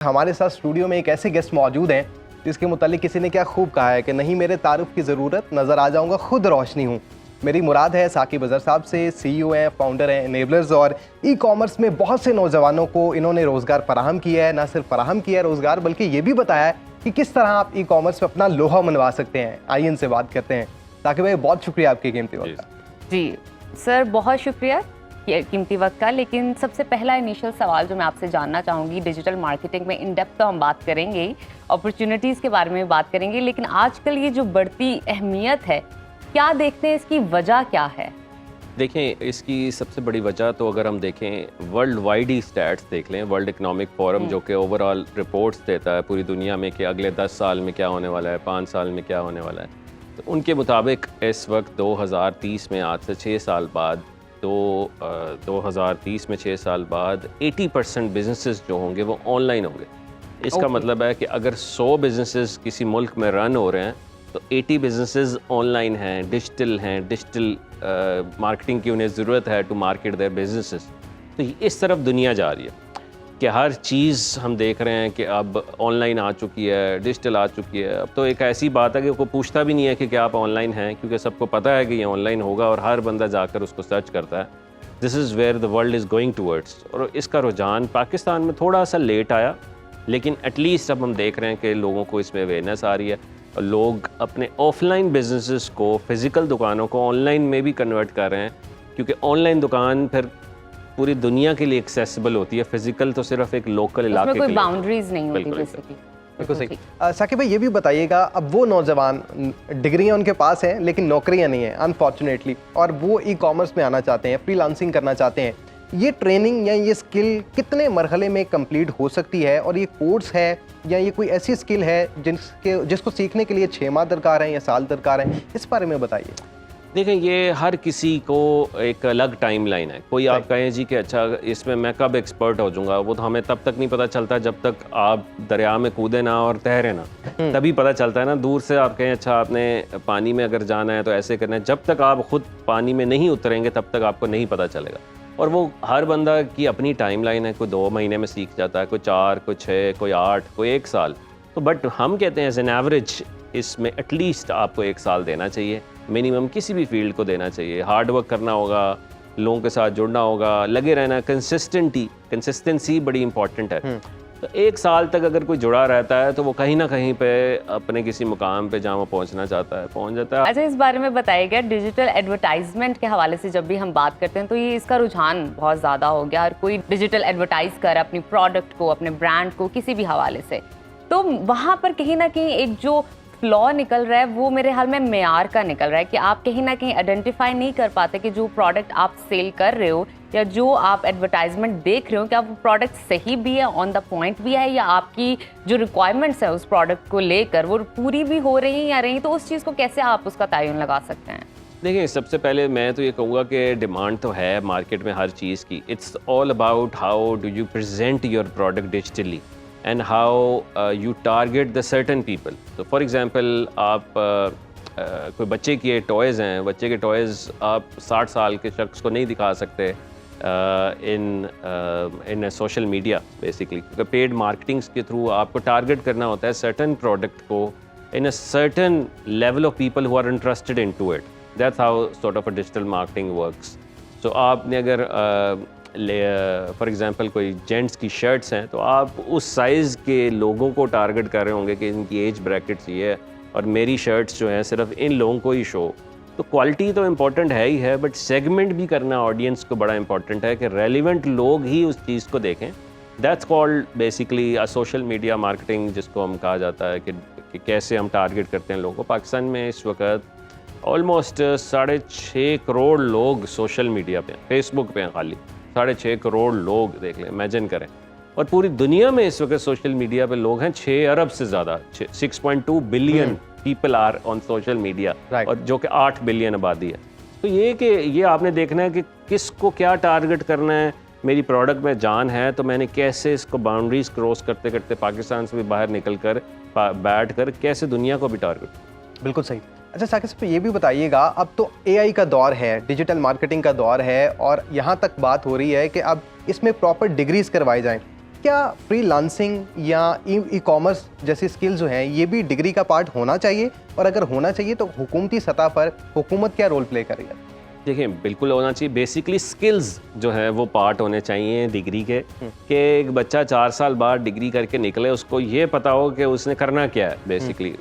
हमारे साथ स्टूडियो में एक ऐसे गेस्ट मौजूद हैं जिसके मुतालिक किसी ने क्या खूब कहा है कि नहीं मेरे तारुफ की ज़रूरत, नज़र आ जाऊंगा, खुद रोशनी हूँ। मेरी मुराद है साकिब अज़हर साहब से। सीईओ हैं, फाउंडर हैं एनेबलर्स, और ई कॉमर्स में बहुत से नौजवानों को इन्होंने रोज़गार फराहम किया है। ना सिर्फ फराहम किया है रोज़गार, बल्कि ये भी बताया है कि किस तरह आप ई कॉमर्स में अपना लोहा मनवा सकते हैं। आइए इनसे बात करते हैं। साकिब भाई, बहुत शुक्रिया आपके कीमती वक्त का। जी सर, बहुत शुक्रिया कीमती वक्त का। लेकिन सबसे पहला इनिशियल सवाल जो मैं आपसे जानना चाहूँगी, डिजिटल मार्केटिंग में इन डेप्थ तो हम बात करेंगे ही, अपॉर्चुनिटीज़ के बारे में बात करेंगे, लेकिन आजकल ये जो बढ़ती अहमियत है, क्या देखते हैं, इसकी वजह क्या है? देखें, इसकी सबसे बड़ी वजह तो अगर हम देखें वर्ल्ड वाइड ही स्टैट्स देख लें, वर्ल्ड इकोनॉमिक फोरम जो कि ओवरऑल रिपोर्ट्स देता है पूरी दुनिया में कि अगले 10 साल में क्या होने वाला है, 5 साल में क्या होने वाला है, तो उनके मुताबिक इस वक्त 2030 में, आज से 6 साल बाद, 2030 में 6 साल बाद 80% बिजनेसेस जो होंगे वो ऑनलाइन होंगे। इसका मतलब है कि अगर 100 बिजनेसेस किसी मुल्क में रन हो रहे हैं तो 80 बिजनेसेस ऑनलाइन हैं, डिजिटल मार्केटिंग की उन्हें ज़रूरत है टू मार्केट देयर बिजनेसेस। तो इस तरफ दुनिया जा रही है कि हर चीज़ हम देख रहे हैं कि अब ऑनलाइन आ चुकी है, डिजिटल आ चुकी है। अब तो एक ऐसी बात है कि कोई पूछता भी नहीं है कि क्या आप ऑनलाइन हैं, क्योंकि सबको पता है कि ये ऑनलाइन होगा और हर बंदा जाकर उसको सर्च करता है। This is where the world is going towards. और इसका रुझान पाकिस्तान में थोड़ा सा लेट आया, लेकिन एटलीस्ट अब हम देख रहे हैं कि लोगों को इसमें अवेयरनेस आ रही है और लोग अपने ऑफलाइन बिजनेसेस को, फिज़िकल दुकानों को ऑनलाइन में भी कन्वर्ट कर रहे हैं, क्योंकि ऑनलाइन दुकान फिर पूरी दुनिया के लिए एक्सेसिबल होती है। फिजिकल तो सिर्फ एक लोकल इलाके के लिए, कोई बाउंड्रीज नहीं होती जैसे कि। बिल्कुल सही। साकिब भाई, ये भी बताइएगा, अब वो नौजवान डिग्रियां उनके पास हैं लेकिन नौकरियां नहीं हैं अनफॉर्चुनेटली, और वो ई कॉमर्स में आना चाहते हैं, फ्रीलांसिंग करना चाहते हैं। ये ट्रेनिंग या ये स्किल कितने मरहले में कंप्लीट हो सकती है, और ये कोर्स है या ये कोई ऐसी स्किल है जिसको सीखने के लिए 6 माह दरकार है या साल दरकार है? इस बारे में बताइए। देखें, ये हर किसी को एक अलग टाइम लाइन है। कोई आप कहें जी कि अच्छा इसमें मैं कब एक्सपर्ट हो जाऊंगा, वो तो हमें तब तक नहीं पता चलता जब तक आप दरिया में कूदे ना और तैरे ना, तभी पता चलता है ना। दूर से आप कहें अच्छा आपने पानी में अगर जाना है तो ऐसे करना है, जब तक आप खुद पानी में नहीं उतरेंगे तब तक आपको नहीं पता चलेगा। और वो हर बंदा की अपनी टाइम लाइन है। कोई 2 महीने में सीख जाता है, कोई 4, कोई 6, कोई 8, कोई 1 साल। तो बट हम कहते हैं एज एन एवरेज इसमें एटलीस्ट आपको 1 साल देना चाहिए मिनिमम, किसी भी फील्ड को देना चाहिए। हार्ड वर्क करना होगा, लोगों के साथ जुड़ना होगा, लगे रहना, कंसिस्टेंसी बड़ी इंपॉर्टेंट है। तो 1 साल तक अगर कोई जुड़ा रहता है तो वो कहीं ना कहीं पे अपने किसी मुकाम पे जहाँ वो पहुँचना चाहता है पहुँच जाता है। अच्छा, इस बारे में बताइएगा, डिजिटल एडवर्टाइजमेंट के हवाले से जब भी हम बात करते हैं तो ये इसका रुझान बहुत ज़्यादा हो गया। हर कोई डिजिटल एडवर्टाइज कर अपनी प्रोडक्ट को, अपने ब्रांड को, किसी भी हवाले से। तो वहाँ पर कहीं ना कहीं एक जो फ्लॉ निकल रहा है वो मेरे हाल में मेयार का निकल रहा है कि आप कहीं ना कहीं आइडेंटिफाई नहीं कर पाते कि जो प्रोडक्ट आप सेल कर रहे हो या जो आप एडवर्टाइजमेंट देख रहे हो, क्या वो प्रोडक्ट सही भी है, ऑन द पॉइंट भी है, या आपकी जो रिक्वायरमेंट्स है उस प्रोडक्ट को लेकर वो पूरी भी हो रही हैं या नहीं। तो उस चीज़ को कैसे आप उसका तयन लगा सकते हैं? देखिए, सबसे पहले मैं तो ये कहूँगा कि डिमांड तो है मार्केट में हर चीज़ की। It's all about how do you present your product digitally and how you target the certain people. तो फॉर एग्जांपल आप कोई बच्चे के टॉयज़ हैं, बच्चे के टॉयज़ आप 60 साल के शख्स को नहीं दिखा सकते इन सोशल मीडिया बेसिकली, क्योंकि पेड मार्केटिंग्स के थ्रू आपको टारगेट करना होता है सर्टन प्रोडक्ट को in a certain level of people who are interested in to it. That's how sort of a digital marketing works. So आपने अगर फॉर एग्ज़ाम्पल कोई जेंट्स की शर्ट्स हैं तो आप उस साइज़ के लोगों को टारगेट कर रहे होंगे कि इनकी एज ब्रैकेट्स ये है और मेरी शर्ट्स जो हैं सिर्फ इन लोगों को ही शो। तो क्वालिटी तो इम्पॉर्टेंट है ही है, बट सेगमेंट भी करना ऑडियंस को बड़ा इंपॉर्टेंट है कि रेलिवेंट लोग ही उस चीज़ को देखें। That's called basically a social media marketing, जिसको हम कहा जाता है कि कैसे हम टारगेट करते हैं लोगों को। पाकिस्तान में इस वक्त ऑलमोस्ट 6.5 करोड़ लोग सोशल मीडिया पे, फेसबुक पे हैं खाली 6.5 करोड़ लोग, देख लें, इमेजिन करें। और पूरी दुनिया में इस वक्त सोशल मीडिया पे लोग हैं 6 अरब से ज़्यादा, 6.2 billion people are on social media, और जो कि 8 बिलियन आबादी है। तो ये आपने देखना है कि किसको क्या टारगेट करना है। मेरी प्रोडक्ट में जान है तो मैंने कैसे इसको बाउंड्रीज क्रॉस करते करते पाकिस्तान से भी बाहर निकल कर बैठ कर कैसे दुनिया को भी टारगेट। बिल्कुल सही। अच्छा साकिब साहब, ये भी बताइएगा, अब तो एआई का दौर है, डिजिटल मार्केटिंग का दौर है, और यहाँ तक बात हो रही है कि अब इसमें प्रॉपर डिग्रीज करवाई जाएं। क्या फ्रीलांसिंग या ई कॉमर्स जैसी स्किल जो हैं ये भी डिग्री का पार्ट होना चाहिए, और अगर होना चाहिए तो हुकूमती सतह पर हुकूमत क्या रोल प्ले करेगी? देखिए बिल्कुल होना चाहिए। बेसिकली स्किल्स जो है वो पार्ट होने चाहिए डिग्री के, कि एक बच्चा 4 साल बाद डिग्री करके निकले, उसको ये पता हो कि उसने करना क्या है। बेसिकली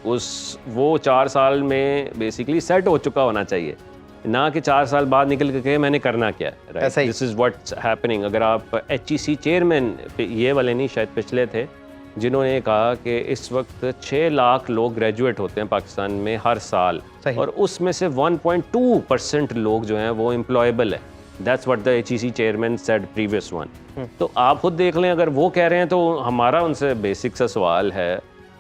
वो 4 साल में बेसिकली सेट हो चुका होना चाहिए, ना कि 4 साल बाद निकल के कहे मैंने करना क्या है। ऐसा ही। This is what's happening. अगर आप HEC चेयरमैन ये वाले नहीं, शायद पिछले थे, जिन्होंने कहा कि इस वक्त 6 लाख लोग ग्रेजुएट होते हैं पाकिस्तान में हर साल, सही। और उसमें से 1.2% लोग जो हैं वो एम्प्लॉयबल है। That's what the HEC chairman said previous one. तो आप खुद देख लें, अगर वो कह रहे हैं तो हमारा उनसे बेसिक सा सवाल है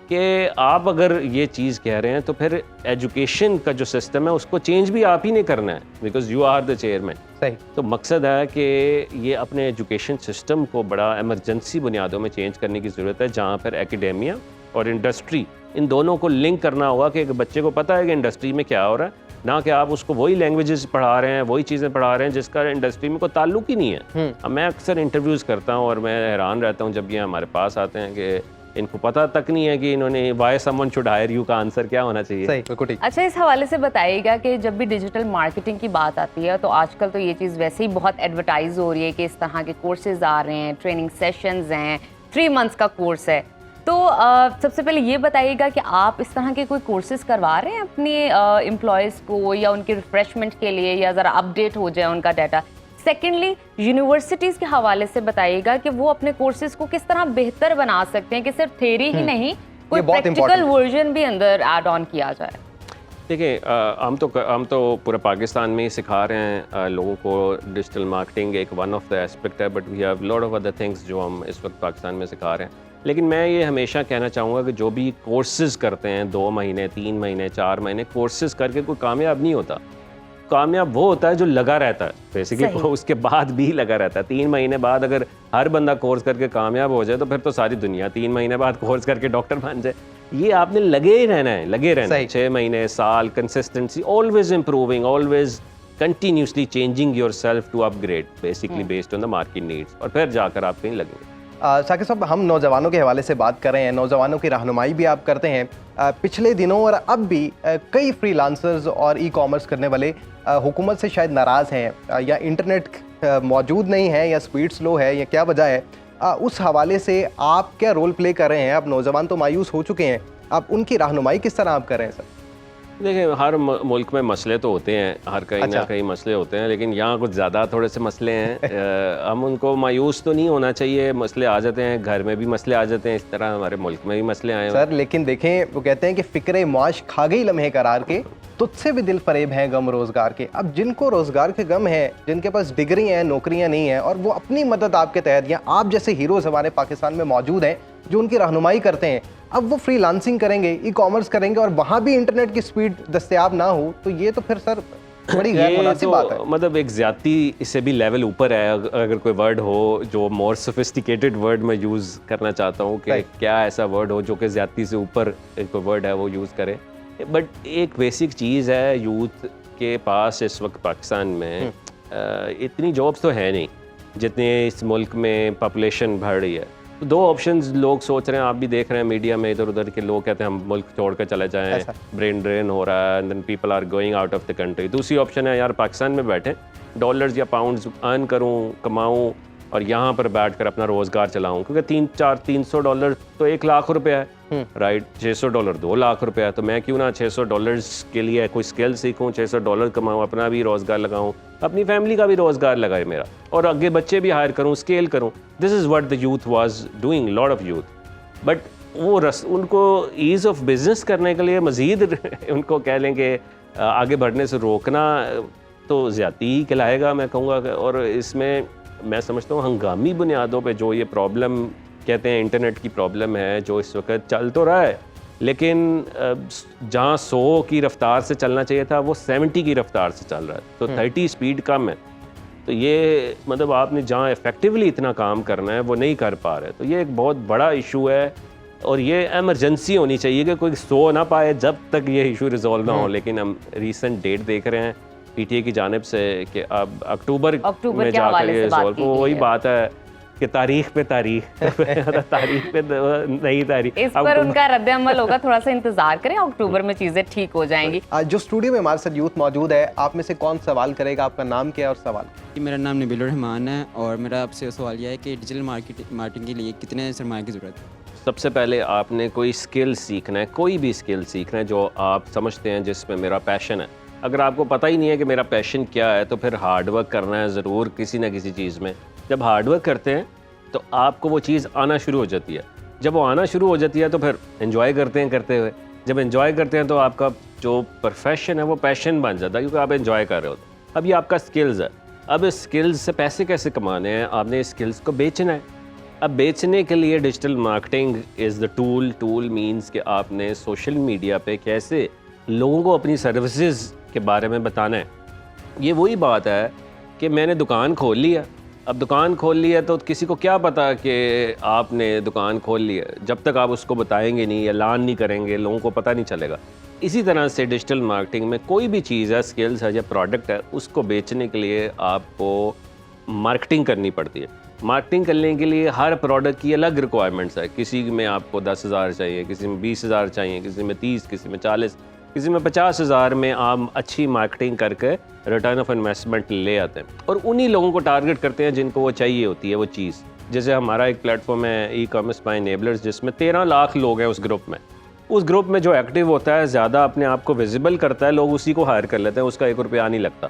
कि आप अगर ये चीज़ कह रहे हैं तो फिर एजुकेशन का जो सिस्टम है उसको चेंज भी आप ही ने करना है, because you are the chairman. सही। तो मकसद है कि ये अपने एजुकेशन सिस्टम को बड़ा एमरजेंसी बुनियादों में चेंज करने की ज़रूरत है, जहाँ पर एकेडेमिया और इंडस्ट्री इन दोनों को लिंक करना होगा कि एक बच्चे को पता है कि इंडस्ट्री में क्या हो रहा है, ना कि आप उसको वही लैंग्वेजेस पढ़ा रहे हैं, वही चीज़ें पढ़ा रहे हैं जिसका इंडस्ट्री में कोई ताल्लुक ही नहीं है। अब मैं अक्सर इंटरव्यूज़ करता हूँ और मैं हैरान रहता हूँ जब ये हमारे पास आते हैं कि इनको पता तक नहीं है कि इन्होंने why someone should hire you का आंसर क्या होना चाहिए। सही, बिल्कुल ठीक। अच्छा, इस हवाले से बताइएगा कि जब भी डिजिटल मार्केटिंग की बात आती है तो आजकल तो ये चीज़ वैसे ही बहुत एडवर्टाइज हो रही है कि इस तरह के कोर्सेज आ रहे हैं, ट्रेनिंग सेशंस हैं, 3 मंथ्स का कोर्स है। तो सबसे पहले ये बताइएगा कि आप इस तरह के कोई कोर्सेज करवा रहे हैं अपने एम्प्लॉयज़ को, या उनके रिफ्रेशमेंट के लिए, या ज़रा अपडेट हो जाए उनका डाटा। सेकेंडली, यूनिवर्सिटीज़ के हवाले से बताइएगा कि वो अपने कोर्सेज को किस तरह बेहतर बना सकते हैं कि सिर्फ थ्योरी ही नहीं, कोई बहुत प्रैक्टिकल वर्जन भी अंदर ऐड ऑन किया जाए। देखिए हम तो पूरे पाकिस्तान में ही सिखा रहे हैं लोगों को डिजिटल मार्केटिंग, एक वन ऑफ द एस्पेक्ट है, but we have lot of other things जो हम इस वक्त पाकिस्तान में सिखा रहे हैं। लेकिन मैं ये हमेशा कहना चाहूँगा कि जो भी कोर्सेज़ करते हैं 2 महीने 3 महीने 4 महीने कोर्सेज़ करके कोई कामयाब नहीं होता। कामयाब वो होता है जो लगा रहता है, बेसिकली उसके बाद भी लगा रहता है। 3 महीने बाद अगर हर बंदा कोर्स करके कामयाब हो जाए तो फिर तो सारी दुनिया 3 महीने बाद कोर्स करके डॉक्टर बन जाए। ये आपने लगे ही रहना है, लगे रहना है। 6 महीने, साल, consistency, always improving, always continuously changing your self to upgrade, basically based on the market needs, और फिर जाकर आप कहीं लगेंगे। साकिब साहब, हम नौजवानों के हवाले से बात कर रहे हैं, नौजवानों की रहनुमाई भी आप करते हैं। पिछले दिनों और अब भी कई फ्रीलांसर्स और ई कॉमर्स करने वाले हुकूमत से शायद नाराज़ हैं, या इंटरनेट मौजूद नहीं है, या स्पीड स्लो है, या क्या वजह है। उस हवाले से आप क्या रोल प्ले कर रहे हैं? अब नौजवान तो मायूस हो चुके हैं, अब उनकी रहनुमाई किस तरह आप कर रहे हैं सर? देखिए हर मुल्क में मसले तो होते हैं, हर कहीं ना कहीं मसले होते हैं, लेकिन यहाँ कुछ ज़्यादा थोड़े से मसले हैं। हम उनको मायूस तो नहीं होना चाहिए, मसले आ जाते हैं, घर में भी मसले आ जाते हैं, इस तरह हमारे मुल्क में भी मसले आए हैं सर। लेकिन देखें, वो कहते हैं कि फ़िक्र मुआश खा गई लम्हे करार के, तुझसे भी दिल फरेब हैं गम रोज़गार के। अब जिनको रोज़गार के गम है, जिनके पास डिग्री हैं, नौकरियाँ नहीं हैं, और वो अपनी मदद आपके तहत, या आप जैसे हीरोज़ हमारे पाकिस्तान में मौजूद हैं जो उनकी रहनुमाई करते हैं, अब वो फ्रीलांसिंग करेंगे, ई कॉमर्स करेंगे, और वहाँ भी इंटरनेट की स्पीड दस्तयाब ना हो, तो ये तो फिर सर बड़ी गैर मुनासिब बात है। मतलब एक ज़्यादती इससे भी लेवल ऊपर है। अगर कोई वर्ड हो जो मोर सोफिस्टिकेटेड वर्ड मैं यूज़ करना चाहता हूँ कि क्या ऐसा वर्ड हो जो कि ज़्यादती से ऊपर कोई वर्ड है वो यूज़ करे। बट एक बेसिक चीज़ है, यूथ के पास इस वक्त पाकिस्तान में इतनी जॉब्स तो है नहीं जितनी इस मुल्क में पॉपुलेशन बढ़ रही है। तो 2 ऑप्शंस लोग सोच रहे हैं, आप भी देख रहे हैं मीडिया में इधर उधर के लोग कहते हैं हम मुल्क छोड़ कर चले जाएं, ब्रेन ड्रेन हो रहा है, and then people are going out of the country. दूसरी ऑप्शन है यार पाकिस्तान में बैठे डॉलर्स या पाउंड्स अर्न करूं, कमाऊं, और यहाँ पर बैठकर अपना रोज़गार चलाऊं, क्योंकि 300 डॉलर तो 1 लाख रुपया है, राइट। 600 डॉलर 2 लाख रुपया है। तो मैं क्यों ना 600 डॉलर्स के लिए कोई स्किल सीखूं, 600 डॉलर कमाऊं, अपना भी रोज़गार लगाऊं, अपनी फैमिली का भी रोज़गार लगाए मेरा, और आगे बच्चे भी हायर करूं, स्केल करूं। This is what the youth was doing, lot of youth. But वो उनको ईज़ ऑफ बिजनेस करने के लिए मज़ीद उनको कह लें कि आगे बढ़ने से रोकना तो ज़्यादती ही कहलाएगा, मैं कहूँगा। और इसमें मैं समझता हूँ हंगामी बुनियादों पे जो ये प्रॉब्लम कहते हैं इंटरनेट की प्रॉब्लम है, जो इस वक्त चल तो रहा है, लेकिन जहाँ 100 की रफ्तार से चलना चाहिए था वो 70 की रफ्तार से चल रहा है, तो 30 स्पीड कम है। तो ये मतलब आपने जहाँ इफ़ेक्टिवली इतना काम करना है वो नहीं कर पा रहे, तो ये एक बहुत बड़ा इशू है, और ये एमरजेंसी होनी चाहिए कि कोई सो ना पाए जब तक ये इशू रिजॉल्व ना हो। लेकिन हम रीसेंट डेट देख रहे हैं PTA की जानिब से कि अब अक्टूबर में जाकर ये रिजॉल्व, वही बात है कि तारीख पे तारीख तारीख पे नई तारीख। इस पर उनका रद्द अमल होगा, थोड़ा सा इंतजार करें, अक्टूबर में चीजें ठीक हो जाएंगी। आज जो स्टूडियो में हमारे साथ यूथ मौजूद है, आप में से कौन सवाल करेगा? आपका नाम क्या है और सवाल? मेरा नाम नबील रहमान है और मेरा आपसे सवाल यह है कि डिजिटल मार्केटिंग के लिए कितने सरमाए की ज़रूरत है? सबसे पहले आपने कोई स्किल सीखना है, कोई भी स्किल सीखना है जो आप समझते हैं जिसमें मेरा पैशन है। अगर आपको पता ही नहीं है कि मेरा पैशन क्या है, तो फिर हार्ड वर्क करना है ज़रूर किसी ना किसी चीज़ में। जब हार्ड वर्क करते हैं तो आपको वो चीज़ आना शुरू हो जाती है। जब वो आना शुरू हो जाती है तो फिर एंजॉय करते हैं करते हुए। जब एंजॉय करते हैं तो आपका जो प्रोफेशन है वो पैशन बन जाता है, क्योंकि आप एंजॉय कर रहे हो। अब ये आपका स्किल्स है। अब इस स्किल्स से पैसे कैसे कमाने हैं? आपने इस स्किल्स को बेचना है। अब बेचने के लिए digital marketing is the tool means कि आपने सोशल मीडिया पे कैसे लोगों को अपनी सर्विसेज के बारे में बताना है। ये वही बात है कि मैंने दुकान खोल लिया। अब दुकान खोल लिया तो किसी को क्या पता कि आपने दुकान खोल लिया, जब तक आप उसको बताएंगे नहीं, ऐलान नहीं करेंगे, लोगों को पता नहीं चलेगा। इसी तरह से डिजिटल मार्केटिंग में कोई भी चीज़ है, स्किल्स है या प्रोडक्ट है, उसको बेचने के लिए आपको मार्केटिंग करनी पड़ती है। मार्केटिंग करने के लिए हर प्रोडक्ट की अलग रिक्वायरमेंट्स है। किसी में आपको 10,000 चाहिए, किसी में 20,000 चाहिए, किसी में 30, किसी में 40, किसी में 50,000 में आप अच्छी मार्केटिंग करके रिटर्न ऑफ इन्वेस्टमेंट ले आते हैं और उन्हीं लोगों को टारगेट करते हैं जिनको वो चाहिए होती है वो चीज़। जैसे हमारा एक प्लेटफॉर्म है ई-कॉमर्स बाय इनेबलर्स, जिसमें 13 लाख लोग हैं उस ग्रुप में। उस ग्रुप में जो एक्टिव होता है, ज़्यादा अपने आप को विजिबल करता है, लोग उसी को हायर कर लेते हैं, उसका 1 रुपया नहीं लगता।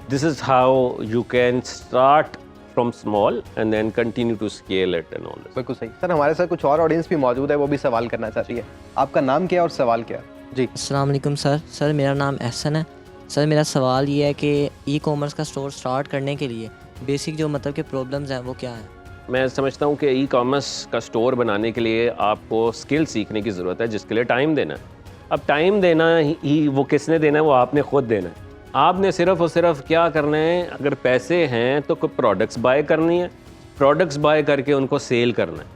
This is how you can start from small and then continue to scale it and all this. बिल्कुल सही सर। हमारे साथ कुछ और ऑडियंस भी मौजूद है, वो भी सवाल करना चाहती है। आपका नाम क्या है और सवाल क्या है? जी अस्सलाम वालेकुम सर, मेरा नाम एहसन है। सर मेरा सवाल ये है कि ई कॉमर्स का स्टोर स्टार्ट करने के लिए बेसिक जो मतलब के प्रॉब्लम्स हैं वो क्या हैं? मैं समझता हूँ कि ई कॉमर्स का स्टोर बनाने के लिए आपको स्किल सीखने की ज़रूरत है, जिसके लिए टाइम देना है। अब टाइम देना ही वो किसने देना है? वो आपने खुद देना है। आपने सिर्फ और सिर्फ क्या करना है, अगर पैसे हैं तो कोई प्रोडक्ट्स बाय करनी है, प्रोडक्ट्स बाय करके उनको सेल करना है।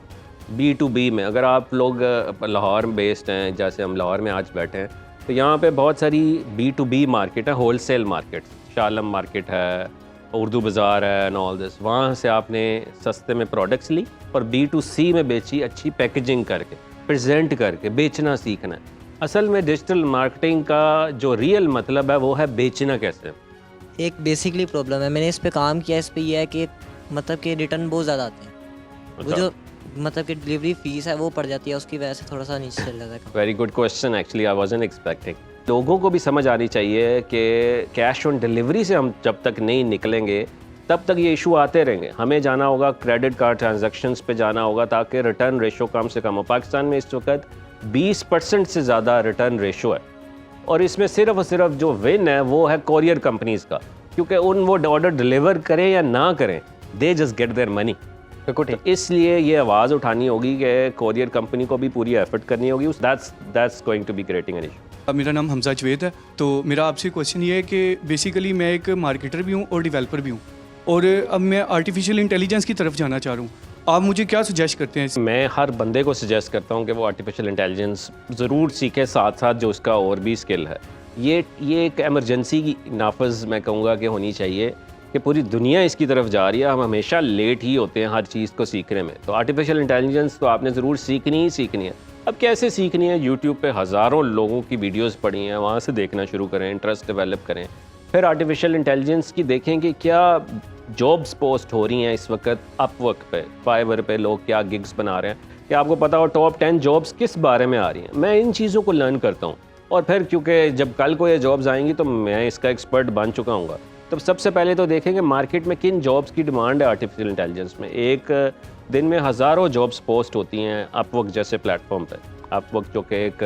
B2B में अगर आप लोग लाहौर बेस्ड हैं, जैसे हम लाहौर में आज बैठे हैं, तो यहाँ पे बहुत सारी B2B मार्केट है, होलसेल मार्केट, शालम मार्केट है, उर्दू बाज़ार है एंड ऑल दिस। वहाँ से आपने सस्ते में प्रोडक्ट्स ली और B2C में बेची, अच्छी पैकेजिंग करके, प्रेजेंट करके बेचना सीखना है। असल में डिजिटल मार्केटिंग का जो रियल मतलब है वो है बेचना कैसे। एक बेसिकली प्रॉब्लम है, मैंने इस पे काम किया, इस पे ये है कि मतलब कि रिटर्न बहुत ज़्यादा आते हैं। वो जो मतलब कि डिलीवरी फीस है वो पड़ जाती है, उसकी वजह से थोड़ा सा नीचे चल जाता है। Very good question, actually I wasn't expecting. लोगों को भी समझ आनी चाहिए कि कैश ऑन डिलीवरी से हम जब तक नहीं निकलेंगे तब तक ये इशू आते रहेंगे। हमें जाना होगा क्रेडिट कार्ड ट्रांजैक्शंस पे जाना होगा, ताकि रिटर्न रेशो कम से कम हो। पाकिस्तान में इस वक्त 20% से ज़्यादा रिटर्न रेशो है और इसमें सिर्फ और सिर्फ जो विन है वो है कोरियर कंपनीज़ का, क्योंकि वो ऑर्डर डिलीवर करें या ना करें, they just get their money. तो इसलिए ये आवाज़ उठानी होगी कि कोरियर कंपनी को भी पूरी एफर्ट करनी होगी। That's going to be creating an issue. मेरा नाम हमजा जवेद है। तो मेरा आपसे क्वेश्चन ये है कि बेसिकली मैं एक मार्केटर भी हूँ और डेवलपर भी हूँ, और अब मैं आर्टिफिशियल इंटेलिजेंस की तरफ जाना चाह रहा हूँ। आप मुझे क्या सजेस्ट करते हैं? मैं हर बंदे को सजेस्ट करता हूँ कि वो आर्टिफिशियल इंटेलिजेंस ज़रूर सीखे, साथ साथ जो उसका और भी स्किल है। ये एक एमरजेंसी की नाफज मैं कहूँगा कि होनी चाहिए, कि पूरी दुनिया इसकी तरफ जा रही है। हम हमेशा लेट ही होते हैं हर चीज़ को सीखने में। तो आर्टिफिशियल इंटेलिजेंस तो आपने ज़रूर सीखनी ही सीखनी है। अब कैसे सीखनी है? यूट्यूब पे हज़ारों लोगों की वीडियोस पड़ी हैं, वहाँ से देखना शुरू करें, इंटरेस्ट डेवलप करें। फिर आर्टिफिशियल इंटेलिजेंस की देखें कि क्या जॉब्स पोस्ट हो रही हैं इस वक्त अपवर्क पे, फाइवर पे, लोग क्या गिग्स बना रहे हैं, कि आपको पता हो टॉप 10 जॉब्स किस बारे में आ रही हैं। मैं इन चीज़ों को लर्न करता हूँ और फिर क्योंकि जब कल को ये जॉब्स आएंगी तो मैं इसका एक्सपर्ट बन चुका हूँगा। तो सबसे पहले तो देखेंगे मार्केट में किन जॉब्स की डिमांड है आर्टिफिशियल इंटेलिजेंस में। एक दिन में हज़ारों जॉब्स पोस्ट होती हैं अपवर्क जैसे प्लेटफॉर्म पे। अपवर्क जो कि एक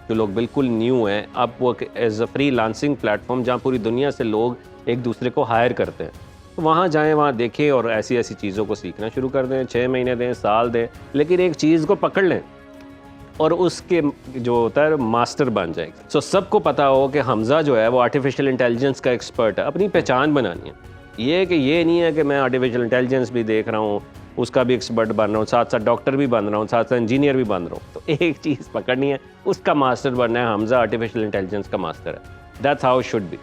जो लोग बिल्कुल न्यू हैं, Upwork as a freelancing platform जहाँ पूरी दुनिया से लोग एक दूसरे को हायर करते हैं। तो वहाँ जाएँ, वहाँ देखें और ऐसी ऐसी चीज़ों को सीखना शुरू कर दें। 6 महीने दें, साल दें, लेकिन एक चीज़ को पकड़ लें और उसके जो होता है मास्टर बन जाएगा। सो सबको पता हो कि हमजा जो है वो आर्टिफिशियल इंटेलिजेंस का एक्सपर्ट है। अपनी पहचान बनानी है। ये नहीं है कि मैं आर्टिफिशियल इंटेलिजेंस भी देख रहा हूँ, उसका भी एक्सपर्ट बन रहा हूँ, साथ साथ डॉक्टर भी बन रहा हूँ, साथ साथ इंजीनियर भी बन रहा हूँ। तो एक चीज़ पकड़नी है, उसका मास्टर बनना है। हमजा आर्टिफिशियल इंटेलिजेंस का मास्टर है। That's how it should be.